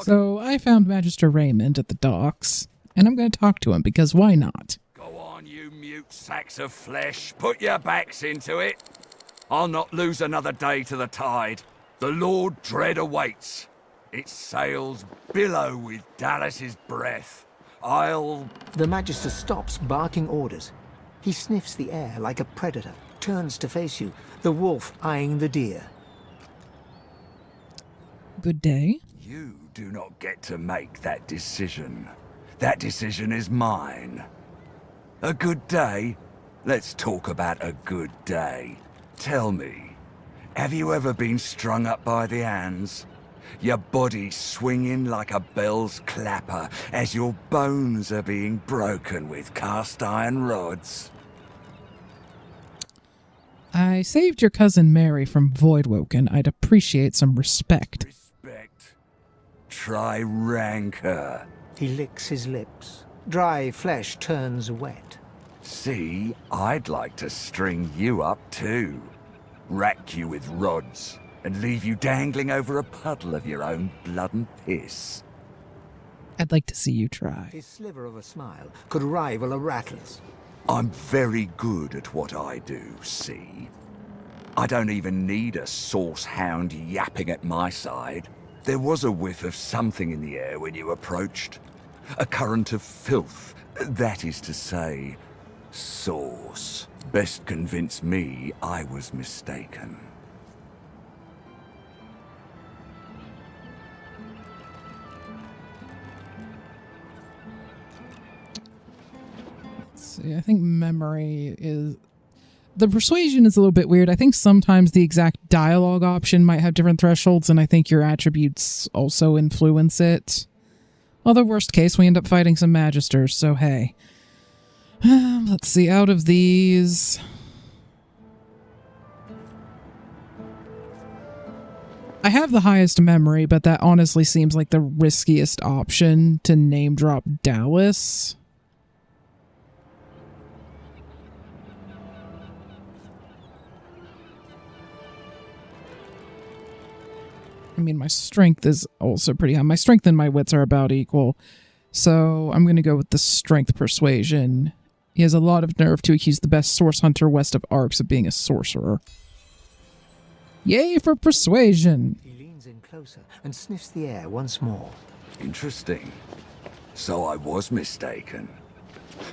So I found Magister Raymond at the docks, and I'm going to talk to him because why not? Go on, you mute sacks of flesh. Put your backs into it. I'll not lose another day to the tide. The Lord Dread awaits. Its sails billow with Dallas's breath. The Magister stops, barking orders. He sniffs the air like a predator, turns to face you, the wolf eyeing the deer. Good day. You do not get to make that decision. That decision is mine. A good day? Let's talk about a good day. Tell me, have you ever been strung up by the hands? Your body swinging like a bell's clapper as your bones are being broken with cast iron rods? I saved your cousin Mary from Voidwoken. I'd appreciate some respect. Respect? Try rancor. He licks his lips. Dry flesh turns wet. See, I'd like to string you up too. Rack you with rods and leave you dangling over a puddle of your own blood and piss. I'd like to see you try. His sliver of a smile could rival a rattler's. I'm very good at what I do, see? I don't even need a sauce hound yapping at my side. There was a whiff of something in the air when you approached. A current of filth, that is to say, sauce. Best convince me I was mistaken. Let's see, I think memory is... The persuasion is a little bit weird. I think sometimes the exact dialogue option might have different thresholds, and I think your attributes also influence it. Although, worst case, we end up fighting some magisters, so hey. Let's see, out of these... I have the highest memory, but that honestly seems like the riskiest option to name drop Dallas. I mean, my strength is also pretty high. My strength and my wits are about equal. So I'm going to go with the strength persuasion. He has a lot of nerve to accuse the best source hunter west of Arcs of being a sorcerer. Yay for persuasion! He leans in closer and sniffs the air once more. Interesting. So I was mistaken.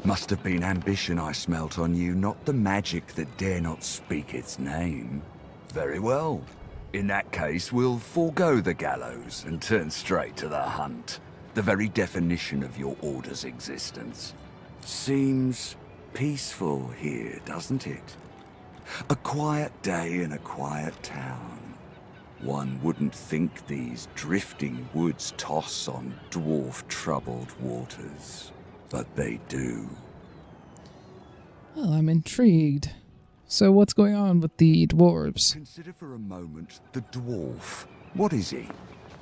Must have been ambition I smelt on you, not the magic that dare not speak its name. Very well. In that case, we'll forego the gallows and turn straight to the hunt. The very definition of your order's existence. Seems peaceful here, doesn't it? A quiet day in a quiet town. One wouldn't think these drifting woods toss on dwarf-troubled waters, but they do. Well, I'm intrigued. So what's going on with the dwarves? Consider for a moment the dwarf. What is he?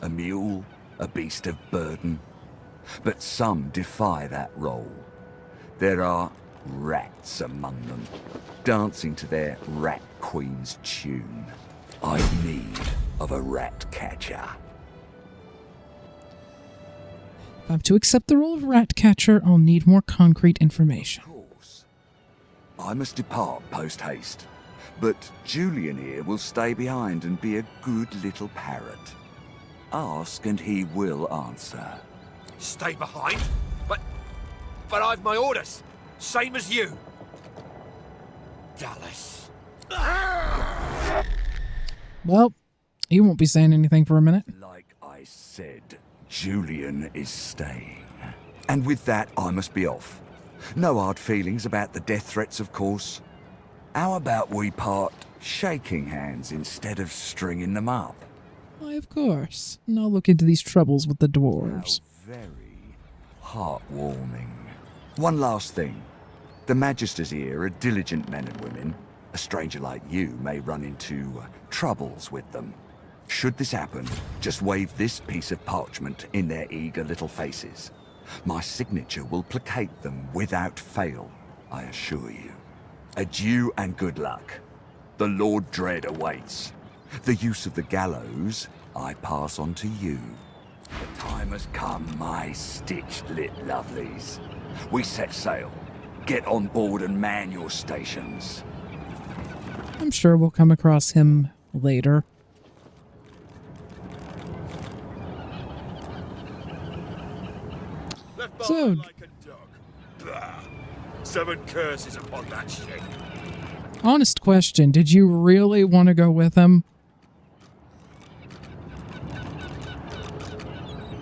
A mule? A beast of burden? But some defy that role. There are rats among them, dancing to their rat queen's tune. I've need of a rat catcher. If I'm to accept the role of rat catcher, I'll need more concrete information. Of course. I must depart post-haste, but Julian here will stay behind and be a good little parrot. Ask and he will answer. Stay behind? But I've my orders. Same as you. Dallas. Well, you won't be saying anything for a minute. Like I said, Julian is staying. And with that, I must be off. No hard feelings about the death threats, of course. How about we part shaking hands instead of stringing them up? Why, of course. And I'll look into these troubles with the dwarves. How very heartwarming. One last thing. The Magisters here are diligent men and women. A stranger like you may run into troubles with them. Should this happen, just wave this piece of parchment in their eager little faces. My signature will placate them without fail, I assure you. Adieu and good luck. The Lord Dread awaits. The use of the gallows I pass on to you. The time has come, my stitched-lit lovelies. We set sail. Get on board and man your stations. I'm sure we'll come across him later. Left So- behind like a dog. Blah. 7 curses upon that ship. Honest question, did you really want to go with him?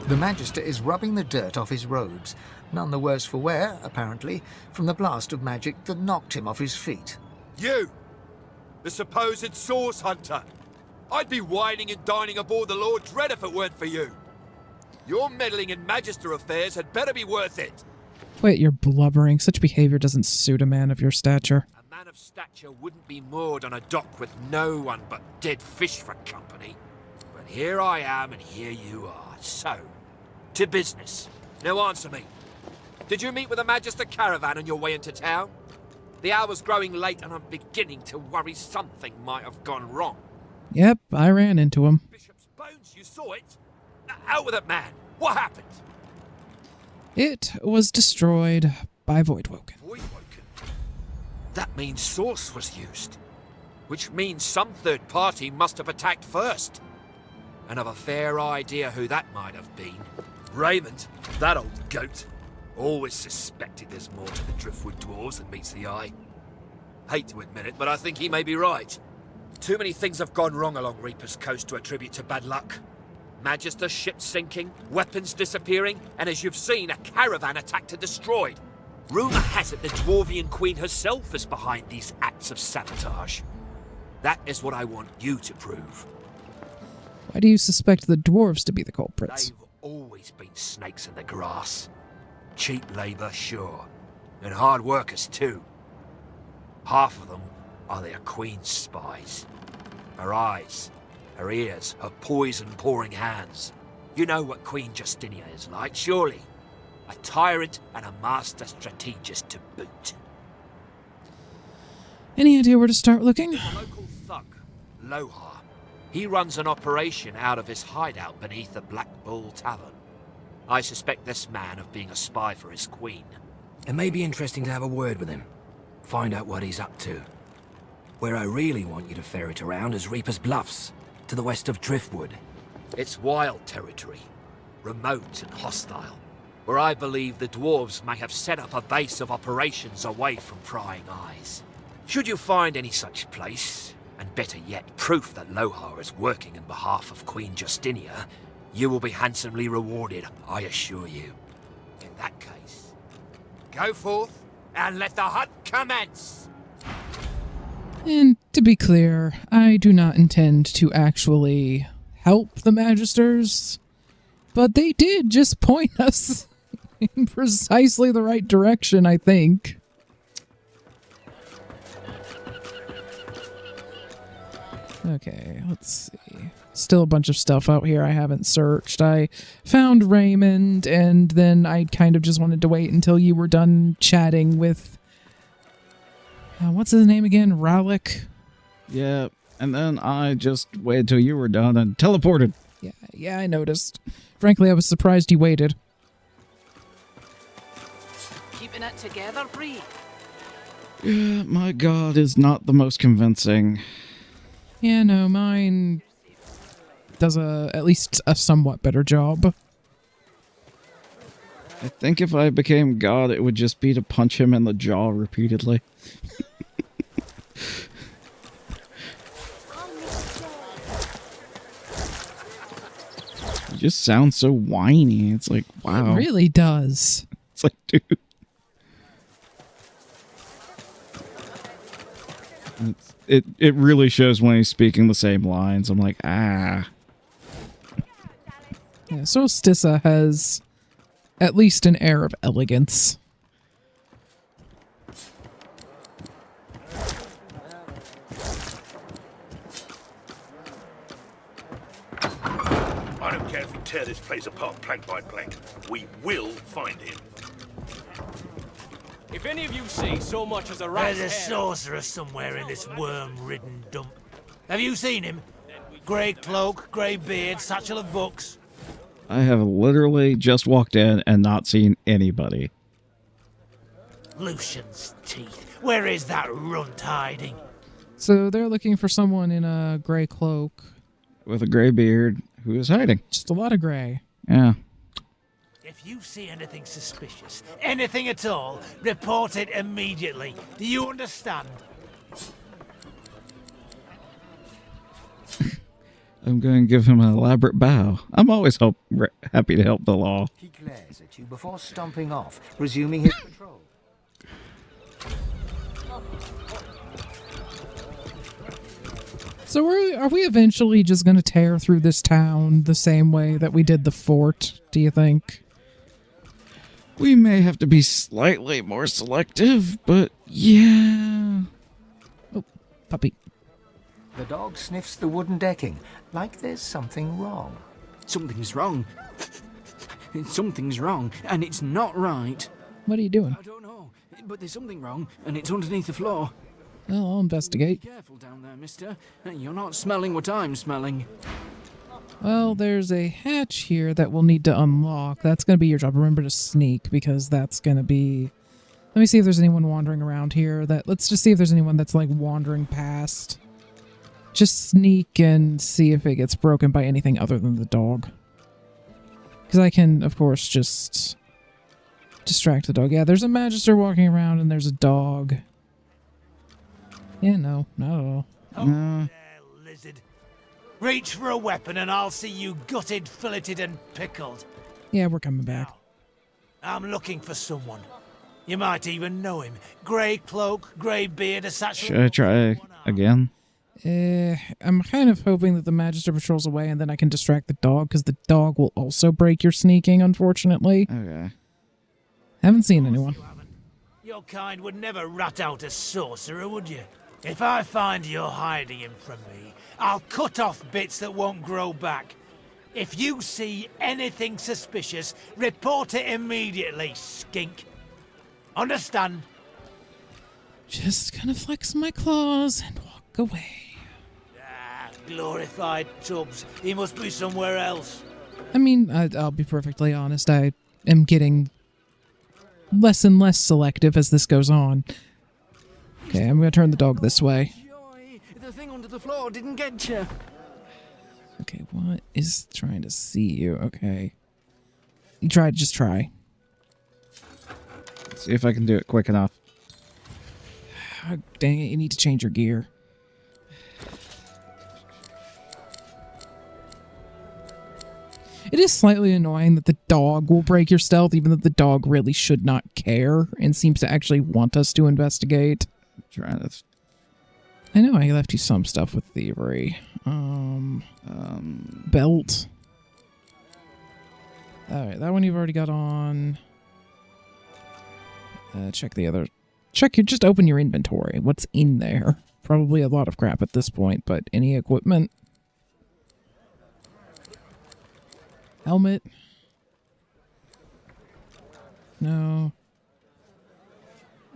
The Magister is rubbing the dirt off his robes, none the worse for wear, apparently, from the blast of magic that knocked him off his feet. You! The supposed source hunter! I'd be whining and dining aboard the Lord Dread if it weren't for you. Your meddling in Magister affairs had better be worth it. Wait, you're blubbering. Such behavior doesn't suit a man of your stature. A man of stature wouldn't be moored on a dock with no one but dead fish for company. But here I am and here you are. So, to business. Now answer me. Did you meet with a Magister caravan on your way into town? The hour's growing late and I'm beginning to worry something might have gone wrong. Yep, I ran into him. Bishop's bones, you saw it? Out with it, man. What happened? It was destroyed by Voidwoken. Voidwoken? That means source was used. Which means some third party must have attacked first. And I've a fair idea who that might have been. Raymond, that old goat. Always suspected there's more to the Driftwood dwarves than meets the eye. Hate to admit it, but I think he may be right. Too many things have gone wrong along Reaper's Coast to attribute to bad luck. Magister ships sinking, weapons disappearing, and as you've seen, a caravan attacked and destroyed. Rumour has it the Dwarvian Queen herself is behind these acts of sabotage. That is what I want you to prove. Why do you suspect the dwarves to be the culprits? They've always been snakes in the grass. Cheap labour, sure. And hard workers, too. Half of them are their queen's spies. Her eyes, her ears, her poison-pouring hands. You know what Queen Justinia is like, surely. A tyrant and a master strategist to boot. Any idea where to start looking? A local thug, Lohar. He runs an operation out of his hideout beneath the Black Bull Tavern. I suspect this man of being a spy for his queen. It may be interesting to have a word with him. Find out what he's up to. Where I really want you to ferret around is Reaper's Bluffs, to the west of Driftwood. It's wild territory, remote and hostile, where I believe the dwarves may have set up a base of operations away from prying eyes. Should you find any such place, and better yet, proof that Lohar is working on behalf of Queen Justinia, you will be handsomely rewarded, I assure you. In that case, go forth and let the hunt commence! And to be clear, I do not intend to actually help the Magisters, but they did just point us in precisely the right direction, I think. Okay, let's see. Still a bunch of stuff out here I haven't searched. I found Raymond, and then I kind of just wanted to wait until you were done chatting with... what's his name again? Ralik? Yeah, and then I just waited till you were done and teleported. Yeah, I noticed. Frankly, I was surprised you waited. Keeping it together, Bree? Yeah, my god is not the most convincing. Yeah, no, mine does at least a somewhat better job. I think if I became god, it would just be to punch him in the jaw repeatedly. He just sounds so whiny. It's like, wow. It really does. It's like, dude. It really shows when he's speaking the same lines. I'm like, ah. Yeah, Solstice has at least an air of elegance. I don't care if he tear this place apart plank by plank. We will find him. If any of you see so much as a rat's There's a hair- sorcerer somewhere in this worm-ridden dump. Have you seen him? Grey cloak, grey beard, satchel of books. I have literally just walked in and not seen anybody. Lucian's teeth. Where is that runt hiding? So they're looking for someone in a gray cloak. With a gray beard who is hiding. Just a lot of gray. Yeah. If you see anything suspicious, anything at all, report it immediately. Do you understand? I'm going to give him an elaborate bow. I'm always happy to help the law. He glares at you before stomping off, resuming his patrol. So are we eventually just going to tear through this town the same way that we did the fort, do you think? We may have to be slightly more selective, but yeah. Oh, puppy. The dog sniffs the wooden decking, like there's something wrong. Something's wrong. Something's wrong, and it's not right. What are you doing? I don't know, but there's something wrong, and it's underneath the floor. Well, I'll investigate. Be careful down there, mister. You're not smelling what I'm smelling. Well, there's a hatch here that we'll need to unlock. That's going to be your job. Remember to sneak, because that's going to be... Let me see if there's anyone wandering around here. Let's just see if there's anyone that's, like, wandering past. Just sneak and see if it gets broken by anything other than the dog. Because I can, of course, just distract the dog. Yeah, there's a magister walking around and there's a dog. Yeah, no, not at all. Oh, there, lizard. Reach for a weapon and I'll see you gutted, filleted and pickled. Yeah, we're coming back. I'm looking for someone. You might even know him. Grey cloak, grey beard, a satchel... Should I try again? I'm kind of hoping that the Magister patrols away and then I can distract the dog, because the dog will also break your sneaking, unfortunately. Okay. Haven't seen anyone. Your kind would never rat out a sorcerer, would you? If I find you're hiding him from me, I'll cut off bits that won't grow back. If you see anything suspicious, report it immediately, skink. Understand? Just gonna flex my claws and walk away. Glorified tubs. He must be somewhere else. I mean, I'll be perfectly honest. I am getting less and less selective as this goes on. Okay, I'm gonna turn the dog this way. Joy, the thing under the floor didn't get you. Okay, what is trying to see you? Okay. Just try. Let's see if I can do it quick enough. Oh, dang it, you need to change your gear. It is slightly annoying that the dog will break your stealth, even though the dog really should not care and seems to actually want us to investigate. Trying to... I know I left you some stuff with thievery. Belt. Alright, that one you've already got on. Check the other. Just open your inventory. What's in there? Probably a lot of crap at this point, but any equipment? Helmet? No.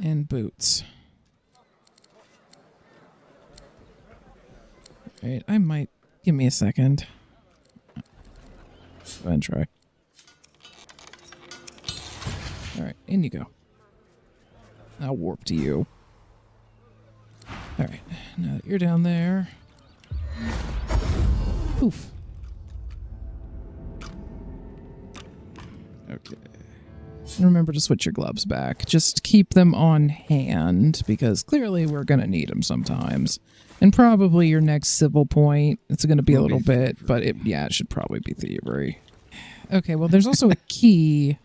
And boots. Alright, I might... Give me a second. Go ahead and try. Alright, in you go. I'll warp to you. Alright, now that you're down there... Poof. Okay. And remember to switch your gloves back. Just keep them on hand, because clearly we're going to need them sometimes. And probably your next civil point, it's going to be a little bit, but it should probably be thievery. Okay, well, there's also a key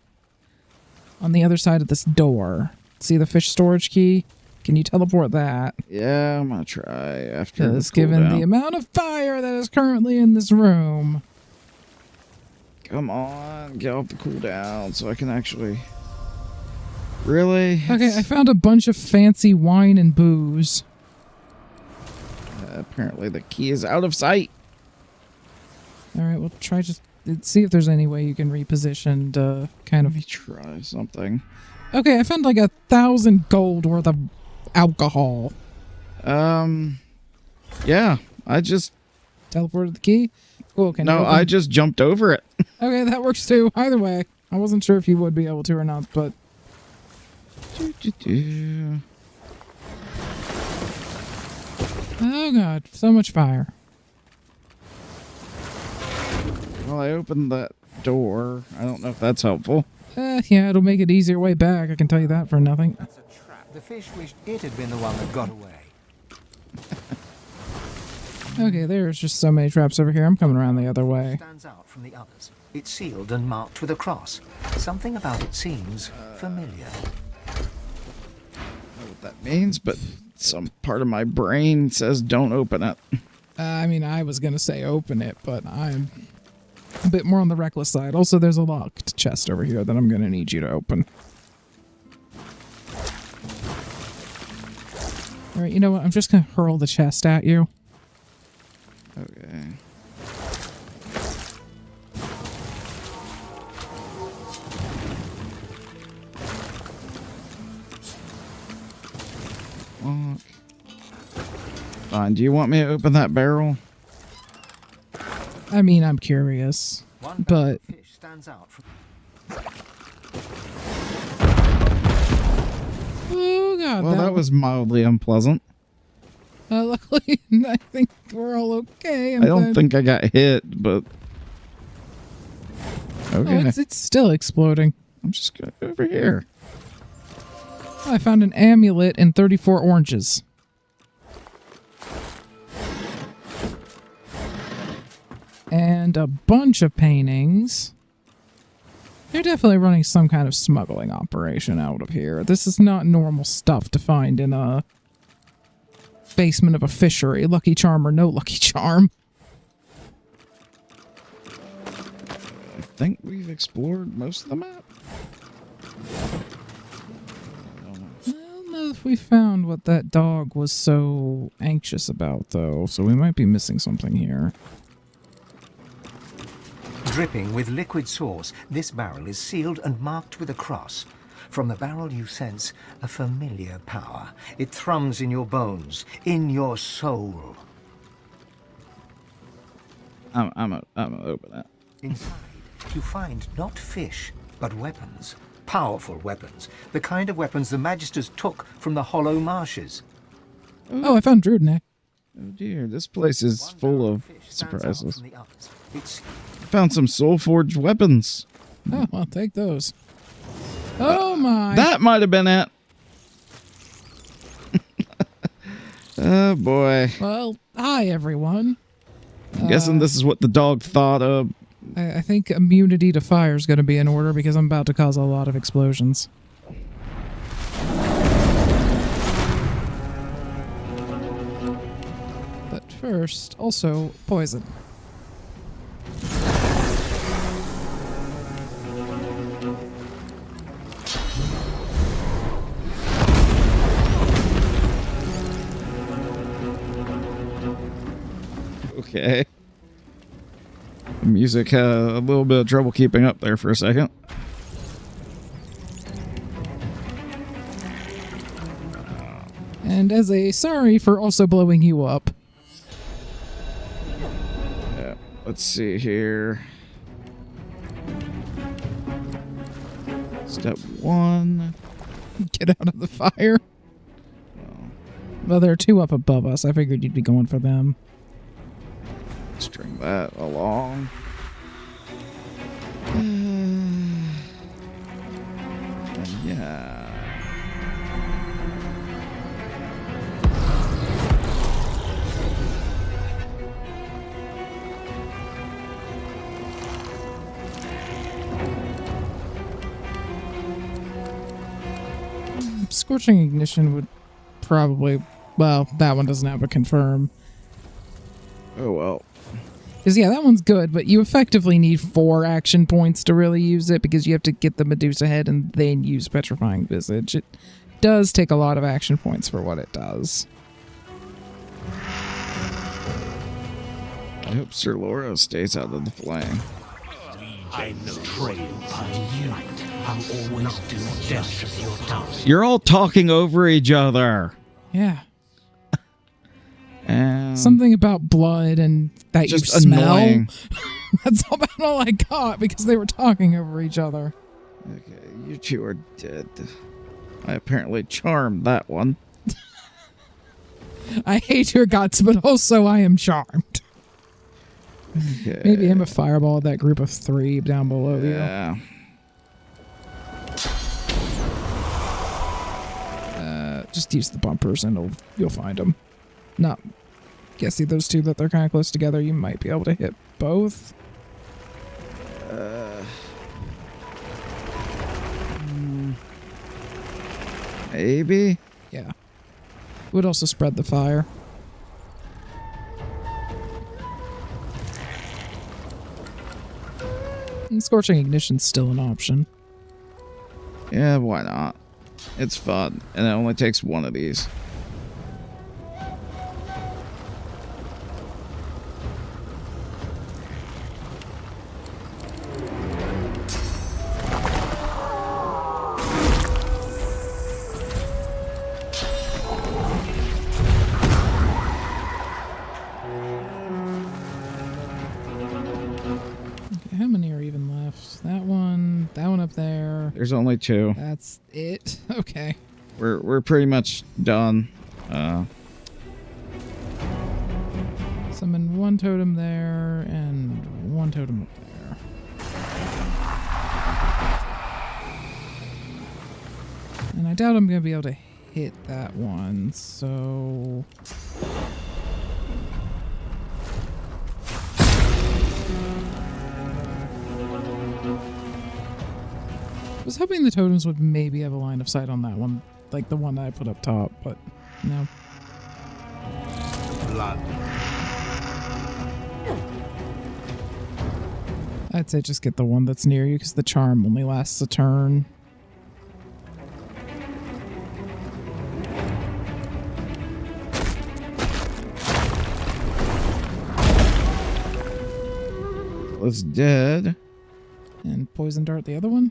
on the other side of this door. See the fish storage key? Can you teleport that? Yeah, I'm going to try after Because given the amount of fire that is currently in this room... Come on, get off the cooldown so I can actually... Really? Okay, I found a bunch of fancy wine and booze. Apparently the key is out of sight. Alright, we'll try just see if there's any way you can reposition to kind of... Let me try something. Okay, I found like 1,000 gold worth of alcohol. Yeah, I just... Teleported the key? Cool, can No, I just jumped over it. Okay, that works too. Either way. I wasn't sure if you would be able to or not, but... Oh god, so much fire. Well, I opened that door. I don't know if that's helpful. Yeah, it'll make it easier way back, I can tell you that for nothing. That's a trap. The fish wished it had been the one that got away. Okay, there's just so many traps over here. I'm coming around the other way. Stands out from the others. It's sealed and marked with a cross. Something about it seems familiar. I don't know what that means, but some part of my brain says don't open it. I mean, I was gonna say open it, but I'm a bit more on the reckless side. Also, there's a locked chest over here that I'm gonna need you to open. Alright, you know what? I'm just gonna hurl the chest at you. Okay. Lock. Fine. Do you want me to open that barrel? I mean, I'm curious, but... Fish stands out from... Oh god. Well, that was mildly unpleasant. Luckily, I think we're all okay. I don't think I got hit, but... Okay. Oh, it's still exploding. I'm just going over here. I found an amulet and 34 oranges. And a bunch of paintings. They're definitely running some kind of smuggling operation out of here. This is not normal stuff to find in a basement of a fishery. Lucky charm or no lucky charm. I think we've explored most of the map. I don't know if we found what that dog was so anxious about, though, so we might be missing something here. Dripping with liquid sauce, this barrel is sealed and marked with a cross. From the barrel you sense a familiar power. It thrums in your bones, in your soul. I'm gonna open it. Inside, you find not fish, but weapons. Powerful weapons. The kind of weapons the Magisters took from the hollow marshes. Oh, I found Druidneck. Oh dear, this place is full of surprises. It's Found some soul-forged weapons. Oh, I'll take those. Oh my! That might have been it. Oh boy. Well, hi everyone. I'm guessing this is what the dog thought of. I think immunity to fire is going to be in order because I'm about to cause a lot of explosions. But first, also poison. Okay. The music had a little bit of trouble keeping up there for a second. And as a sorry for also blowing you up. Yeah, let's see here. Step 1. Get out of the fire. Well, there are 2 up above us. I figured you'd be going for them. String that along. And yeah. Scorching Ignition would probably... Well, that one doesn't have a confirm. Oh well. Because, yeah, that one's good, but you effectively need 4 action points to really use it because you have to get the Medusa head and then use Petrifying Visage. It does take a lot of action points for what it does. I hope Sir Laura stays out of the flame. I'm trained by you. I'll always do death as your task. You're all talking over each other. Yeah. And Something about blood and that you just smell. annoying. That's about all I got because they were talking over each other. Okay, you two are dead. I apparently charmed that one. I hate your guts, but also I am charmed. Okay. Maybe aim a fireball at that group of 3 down below you. Yeah. Just use the bumpers and you'll find them. Not guessing those 2 that they're kind of close together. You might be able to hit both. Maybe. Yeah. Would also spread the fire. And scorching ignition's still an option. Yeah, why not? It's fun, and it only takes one of these. How many are even left? That one up there. There's only 2. That's it. Okay. We're pretty much done. Summon 1 totem there and 1 totem up there. And I doubt I'm going to be able to hit that one, so... I was hoping the totems would maybe have a line of sight on that one, like the one that I put up top, but no. Blood. I'd say just get the one that's near you, because the charm only lasts a turn. It's dead. And poison dart the other one?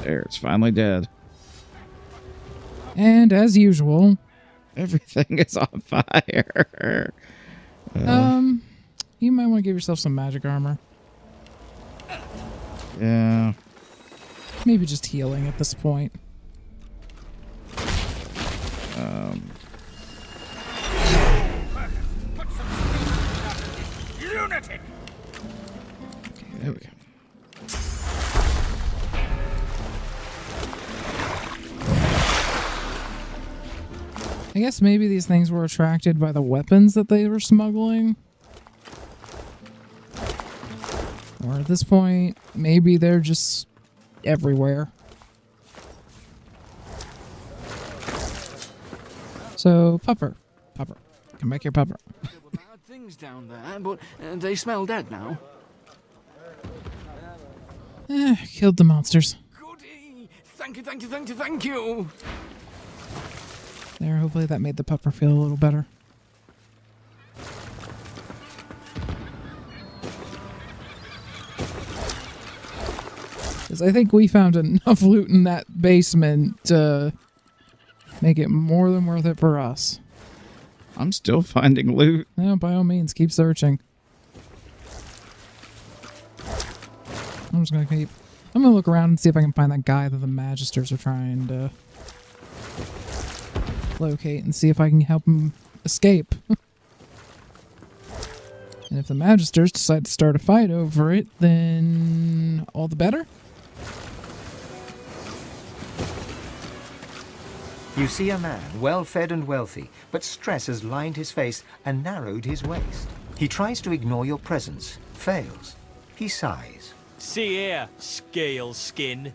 There, it's finally dead. And as usual... Everything is on fire. You might want to give yourself some magic armor. Yeah. Maybe just healing at this point. Lunatic! Okay, there we go. I guess maybe these things were attracted by the weapons that they were smuggling. Or at this point, maybe they're just everywhere. So, Pupper. Come back here, Pupper. There were bad things down there, but they smell dead now. Killed the monsters. Goody! Thank you! There, hopefully that made the Pupper feel a little better. Because I think we found enough loot in that basement to make it more than worth it for us. I'm still finding loot. No, by all means, keep searching. I'm gonna look around and see if I can find that guy that the Magisters are trying to locate and see if I can help him escape. And if the Magisters decide to start a fight over it, then all the better. You see a man, well-fed and wealthy, but stress has lined his face and narrowed his waist. He tries to ignore your presence, fails. He sighs. See here, scale skin.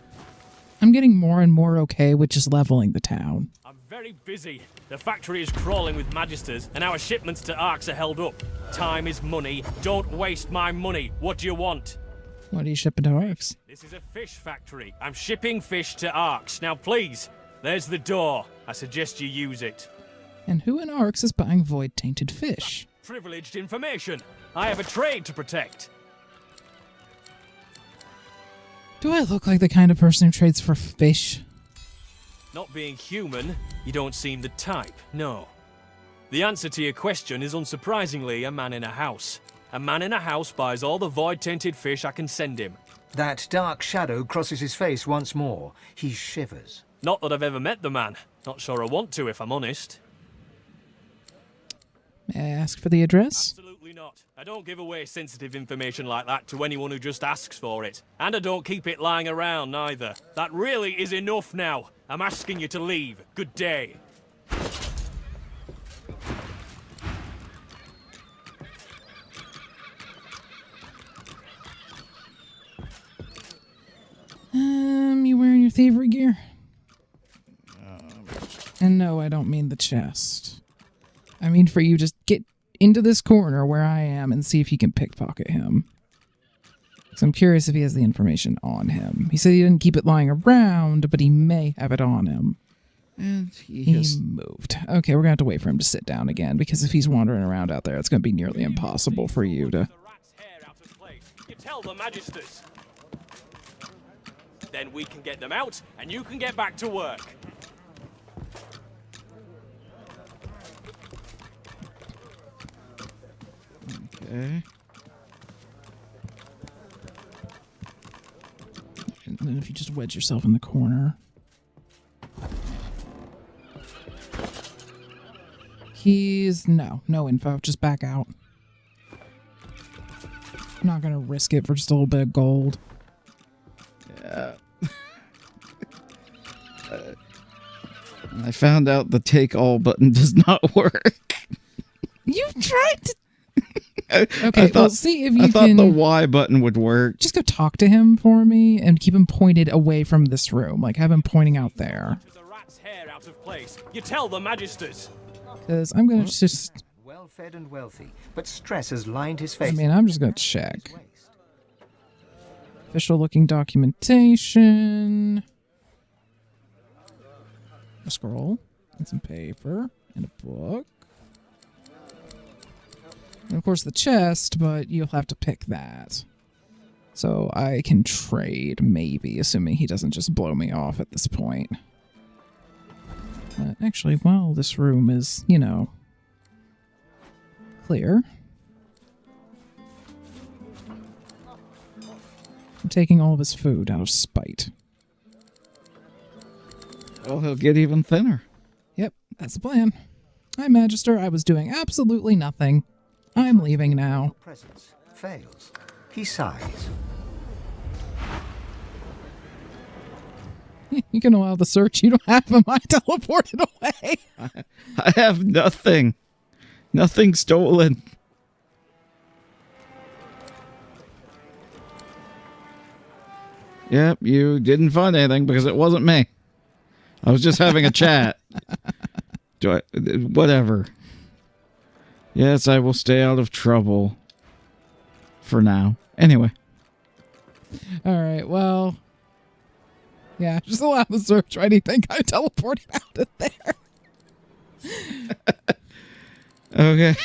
I'm getting more and more okay with just leveling the town. I'm very busy. The factory is crawling with Magisters, and our shipments to Arx are held up. Time is money. Don't waste my money. What do you want? What are you shipping to Arx? This is a fish factory. I'm shipping fish to Arx. Now, please, there's the door. I suggest you use it. And who in Arx is buying void-tainted fish? Privileged information. I have a trade to protect. Do I look like the kind of person who trades for fish? Not being human, you don't seem the type, no. The answer to your question is unsurprisingly a man in a house. A man in a house buys all the void-tainted fish I can send him. That dark shadow crosses his face once more. He shivers. Not that I've ever met the man. Not sure I want to, if I'm honest. May I ask for the address? Absolutely not. I don't give away sensitive information like that to anyone who just asks for it. And I don't keep it lying around, neither. That really is enough now. I'm asking you to leave. Good day. You wearing your thievery gear? And no, I don't mean the chest. I mean for you, just get into this corner where I am and see if you can pickpocket him. So I'm curious if he has the information on him. He said he didn't keep it lying around, but he may have it on him. And He moved. Okay, we're going to have to wait for him to sit down again, because if he's wandering around out there, it's going to be nearly impossible for you to... You tell the magisters. Then we can get them out, and you can get back to work. Okay. And then if you just wedge yourself in the corner. He's... no info. Just back out. I'm not going to risk it for just a little bit of gold. Yeah. I found out the take all button does not work. You tried to... Okay, I thought, well, see if you I thought can... the Y button would work. Just go talk to him for me and keep him pointed away from this room. Like, have him pointing out there. A rat's hair out of place. You tell the magisters. Because I'm going to just... Well-fed and wealthy, but stress has lined his face. I mean, I'm just going to check. Official-looking documentation. A scroll. And some paper. And a book. And of course the chest, but you'll have to pick that. So I can trade, maybe, assuming he doesn't just blow me off at this point. But actually, while this room is, you know, clear, I'm taking all of his food out of spite. Well, he'll get even thinner. Yep, that's the plan. Hi, Magister. I was doing absolutely nothing. I'm leaving now. Presence fails. He sighs. You can allow the search. You don't have him. I teleported away. I have nothing. Nothing stolen. Yep, you didn't find anything because it wasn't me. I was just having a chat. Whatever. Yes, I will stay out of trouble. For now. Anyway. Alright, well... yeah, just allow the search. Why do you think I teleported out of there? Okay.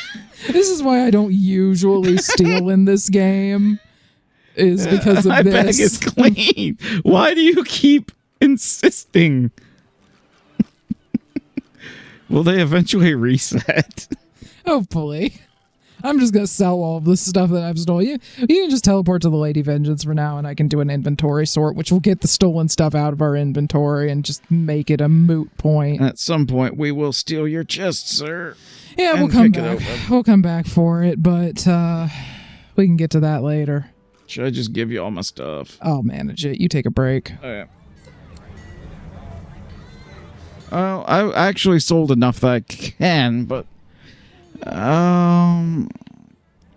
This is why I don't usually steal in this game. Is because of My this. bag is clean. Why do you keep insisting? Will they eventually reset? Hopefully. I'm just going to sell all of this stuff that I've stolen. You can just teleport to the Lady Vengeance for now, and I can do an inventory sort, which will get the stolen stuff out of our inventory and just make it a moot point. At some point, we will steal your chest, sir. Yeah, we'll come back. We'll come back for it, but we can get to that later. Should I just give you all my stuff? I'll manage it. You take a break. Okay. I actually sold enough that I can, but...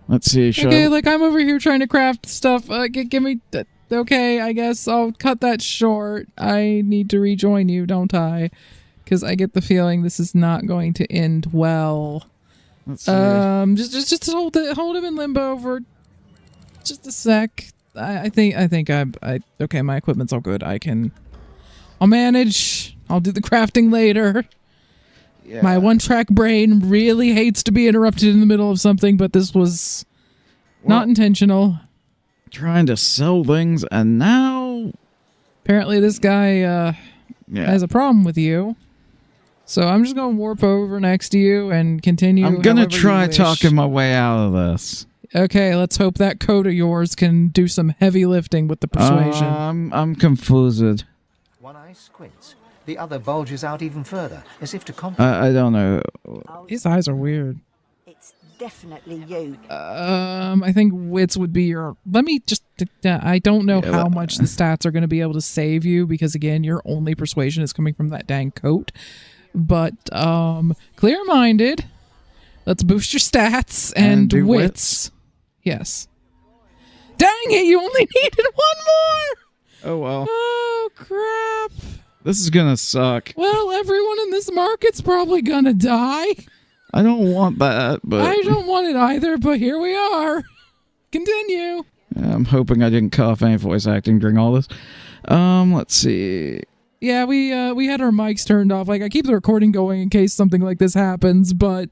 let's see. Okay, like I'm over here trying to craft stuff. Give me... okay, I guess I'll cut that short. I need to rejoin you, don't I? Because I get the feeling this is not going to end well. Let's see. Just hold him in limbo for just a sec. I think I okay, my equipment's all good. I'll manage. I'll do the crafting later. Yeah. My one-track brain really hates to be interrupted in the middle of something, but this was not intentional. Trying to sell things, and now apparently this guy has a problem with you. So I'm just going to warp over next to you and continue. I'm going to try talking my way out of this. Okay, let's hope that coat of yours can do some heavy lifting with the persuasion. I'm confused. One eye squints. The other bulges out even further, as if to compensate. I don't know. His eyes are weird. It's definitely you. I think wits would be your... Let me just... I don't know how much the stats are going to be able to save you, because, again, your only persuasion is coming from that dang coat. But, clear-minded. Let's boost your stats and wits. Yes. Dang it, you only needed one more! Oh, well. Oh, crap. This is gonna suck. Well, everyone in this market's probably gonna die. I don't want that, but... I don't want it either, but here we are. Continue. I'm hoping I didn't cough any voice acting during all this. Let's see. Yeah, we had our mics turned off. Like, I keep the recording going in case something like this happens, but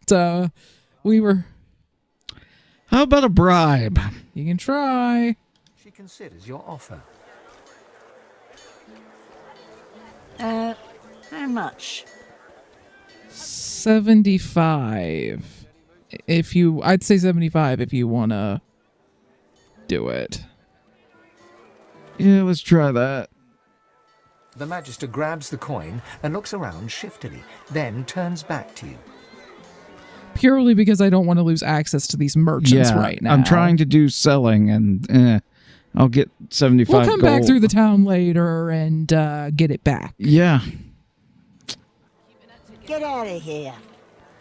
we were... How about a bribe? You can try. She considers your offer. How much? 75. I'd say 75 if you want to do it. Yeah, let's try that. The Magister grabs the coin and looks around shiftily, then turns back to you. Purely because I don't want to lose access to these merchants right now. I'm trying to do selling, and I'll get 75 We'll come gold. back through the town later and get it back. Yeah. Get out of here.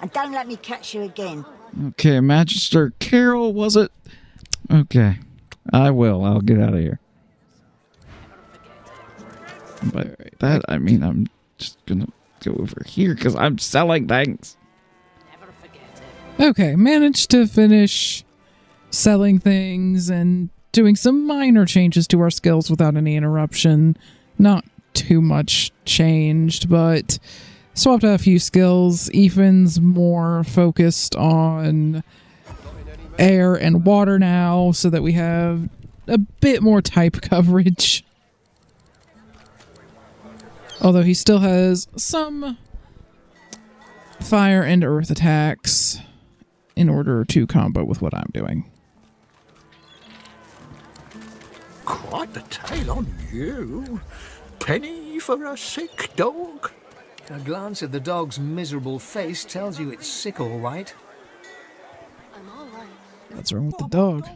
And don't let me catch you again. Okay, Magister Carol, was it? Okay. I will. I'll get out of here. But that, I mean, I'm just gonna go over here because I'm selling things. Okay, managed to finish selling things and doing some minor changes to our skills without any interruption. Not too much changed, but swapped out a few skills. Ethan's more focused on air and water now so that we have a bit more type coverage. Although he still has some fire and earth attacks in order to combo with what I'm doing. Quite the tale on you. Penny for a sick dog. A glance at the dog's miserable face tells you it's sick, all right. What's wrong with the dog?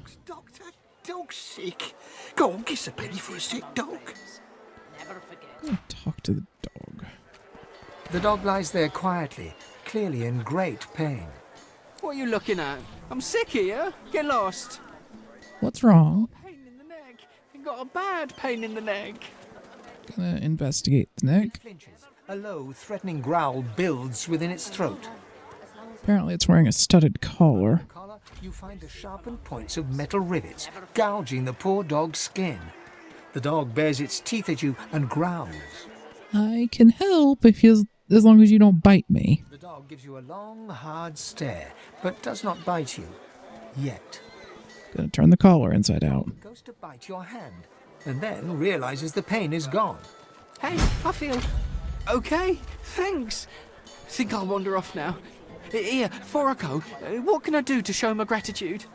Dog's sick. Go on, kiss a penny for a sick dog. Talk to the dog. The dog lies there quietly, clearly in great pain. What are you looking at? I'm sick here. Get lost. What's wrong? Pain in the neck. I got a bad pain in the neck. Gonna investigate the neck. It flinches. A low, threatening growl builds within its throat. Apparently it's wearing a studded collar. Collar, you find the sharpened points of metal rivets, gouging the poor dog's skin. The dog bares its teeth at you and growls. I can help as long as you don't bite me. The dog gives you a long, hard stare, but does not bite you. Yet. Gonna turn the collar inside out. It goes to bite your hand, and then realizes the pain is gone. Hey, I feel okay. Thanks. Think I'll wander off now. Here, before I go, what can I do to show my gratitude?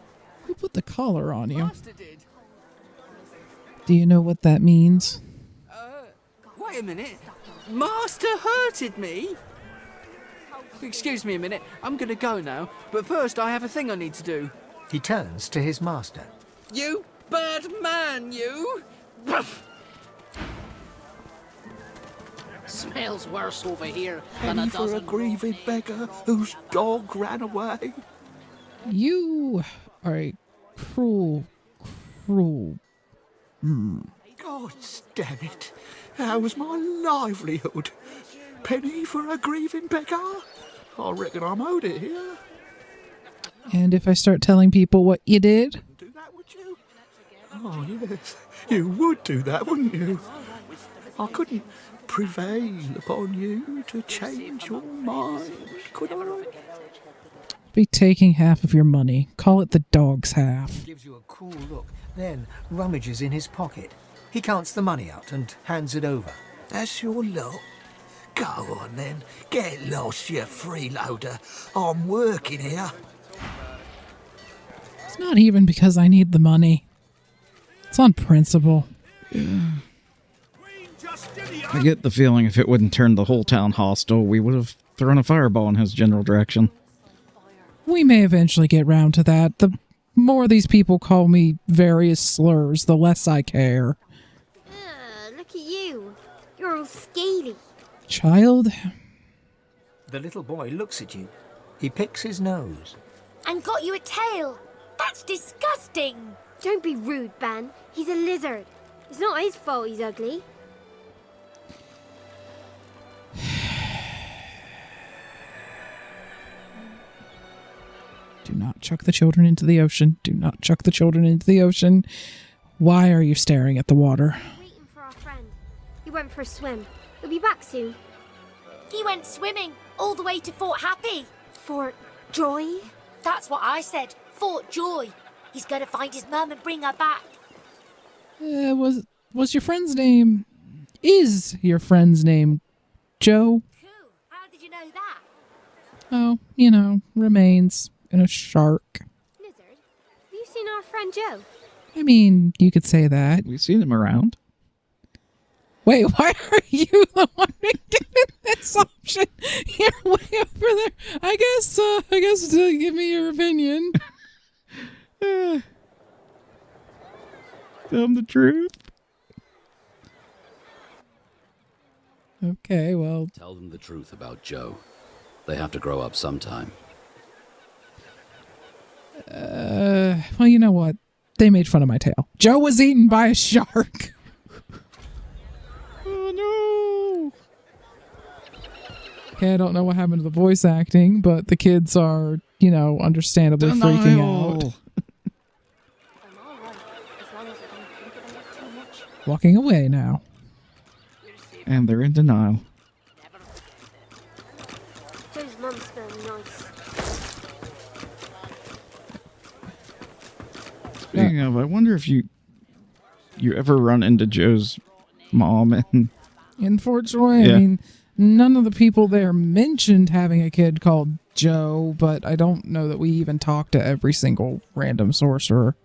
Who put the collar on you? Master did. Do you know what that means? Wait a minute. Master hurted me? Excuse me a minute. I'm gonna go now. But first, I have a thing I need to do. He turns to his master. You bad man, you! Smells worse over here than a Penny for a dozen. grieving beggar whose dog ran away. You are a cruel. God damn it. How was my livelihood? Penny for a grieving beggar? I reckon I'm owed it here. And if I start telling people what you did? Do that, would you? Oh, yes. You would do that, wouldn't you? I couldn't prevail upon you to change your mind, could I? Be taking half of your money. Call it the dog's half. Gives you a cool look, then rummages in his pocket. He counts the money out and hands it over. That's your lot. Go on then. Get lost, you freeloader. I'm working here. It's not even because I need the money. It's on principle. I get the feeling if it wouldn't turn the whole town hostile, we would have thrown a fireball in his general direction. We may eventually get round to that. The more these people call me various slurs, the less I care. Look at you. You're all scaly. Child? The little boy looks at you. He picks his nose. And got you a tail. That's disgusting. Don't be rude, Ben. He's a lizard. It's not his fault he's ugly. Do not chuck the children into the ocean. Do not chuck the children into the ocean. Why are you staring at the water? Waiting for our friend. He went for a swim. He'll be back soon. He went swimming all the way to Fort Happy. Fort Joy? That's what I said. Fort Joy. He's going to find his mum and bring her back. Was your friend's name... Is your friend's name Joe? Cool. How did you know that? Oh, you know, remains in a shark. Lizard, have you seen our friend Joe? I mean, you could say that. We've seen him around. Wait, why are you the one given this option? You're way over there. I guess give me your opinion. Tell him the truth. Okay, well... Tell them the truth about Joe. They have to grow up sometime. Well, you know what? They made fun of my tail. Joe was eaten by a shark. Oh, no. Okay, I don't know what happened to the voice acting, but the kids are, you know, understandably freaking out. Walking away now. And they're in denial. Joe's mum smells nice. Speaking of, I wonder if you ever run into Joe's mom in Fort Joy. Yeah. I mean, none of the people there mentioned having a kid called Joe, but I don't know that we even talked to every single random sorcerer.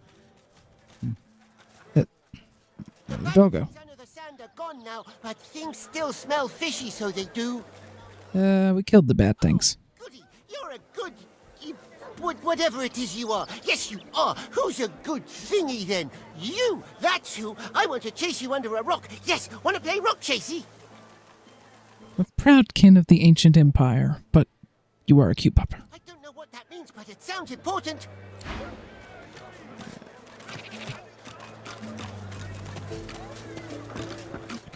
The doggo. Some of the sand are gone now, but things still smell fishy, so they do. We killed the bad things. Goody, you're a good... whatever it is you are. Yes, you are. Who's a good thingy, then? You! That's who! I want to chase you under a rock. Yes, want to play rock chasey? A proud kin of the ancient empire, but you are a cute pupper. I don't know what that means, but it sounds important.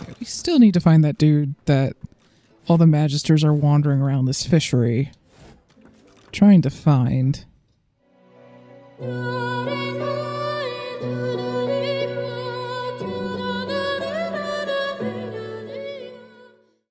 Okay, we still need to find that dude that all the magisters are wandering around this fishery trying to find.